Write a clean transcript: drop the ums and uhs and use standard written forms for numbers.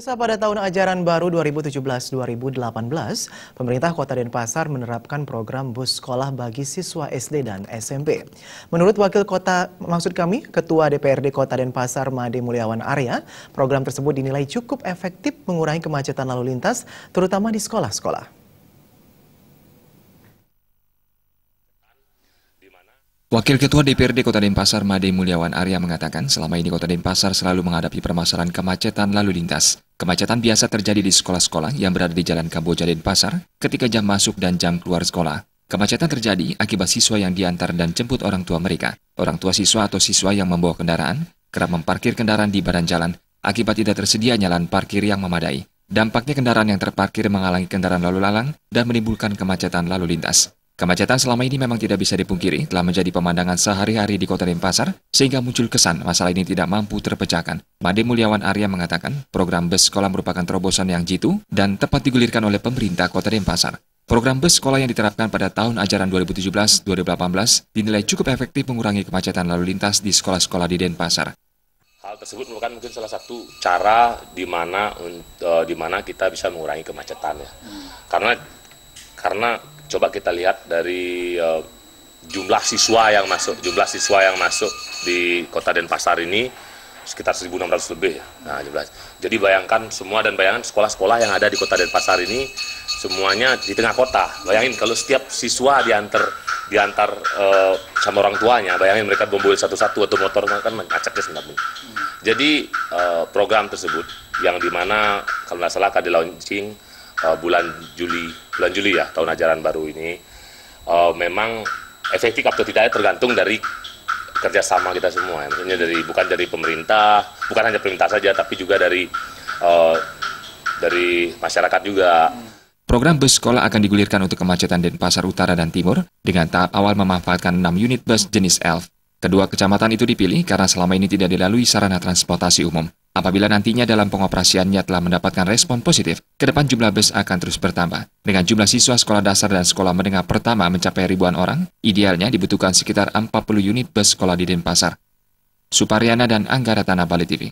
Pemirsa, pada tahun ajaran baru 2017-2018, pemerintah Kota Denpasar menerapkan program bus sekolah bagi siswa SD dan SMP. Menurut Ketua DPRD Kota Denpasar, Made Mulyawan Arya, program tersebut dinilai cukup efektif mengurangi kemacetan lalu lintas, terutama di sekolah-sekolah. Wakil Ketua DPRD Kota Denpasar, Made Mulyawan Arya mengatakan selama ini Kota Denpasar selalu menghadapi permasalahan kemacetan lalu lintas. Kemacetan biasa terjadi di sekolah-sekolah yang berada di Jalan Kamboja Denpasar ketika jam masuk dan jam keluar sekolah. Kemacetan terjadi akibat siswa yang diantar dan jemput orang tua mereka. Orang tua siswa atau siswa yang membawa kendaraan kerap memparkir kendaraan di badan jalan akibat tidak tersedianya lahan parkir yang memadai. Dampaknya kendaraan yang terparkir menghalangi kendaraan lalu lalang dan menimbulkan kemacetan lalu lintas. Kemacetan selama ini memang tidak bisa dipungkiri telah menjadi pemandangan sehari-hari di Kota Denpasar sehingga muncul kesan masalah ini tidak mampu terpecahkan. Made Mulyawan Arya mengatakan program bus sekolah merupakan terobosan yang jitu dan tepat digulirkan oleh pemerintah Kota Denpasar. Program bus sekolah yang diterapkan pada tahun ajaran 2017-2018 dinilai cukup efektif mengurangi kemacetan lalu lintas di sekolah-sekolah di Denpasar. Hal tersebut merupakan mungkin salah satu cara di mana kita bisa mengurangi kemacetan ya. Karena coba kita lihat dari jumlah siswa yang masuk di Kota Denpasar ini sekitar 1.600 lebih ya. Nah, jadi bayangkan sekolah-sekolah yang ada di Kota Denpasar ini semuanya di tengah kota. Bayangin kalau setiap siswa diantar sama orang tuanya, bayangin mereka membawa satu-satu atau motor, kan macetnya sebenarnya. Jadi program tersebut yang dimana kalau nggak salah akan di-launching bulan Juli ya, tahun ajaran baru ini, memang efektif atau tidak tergantung dari kerjasama kita semua ya. Maksudnya bukan hanya pemerintah saja, tapi juga dari masyarakat juga. Program bus sekolah akan digulirkan untuk kemacetan Denpasar Utara dan Timur dengan tahap awal memanfaatkan 6 unit bus jenis ELF. Kedua kecamatan itu dipilih karena selama ini tidak dilalui sarana transportasi umum. Apabila nantinya dalam pengoperasiannya telah mendapatkan respon positif, ke depan jumlah bus akan terus bertambah. Dengan jumlah siswa sekolah dasar dan sekolah menengah pertama mencapai ribuan orang, idealnya dibutuhkan sekitar 40 unit bus sekolah di Denpasar. Suparyana dan Anggara Tanah Bali TV.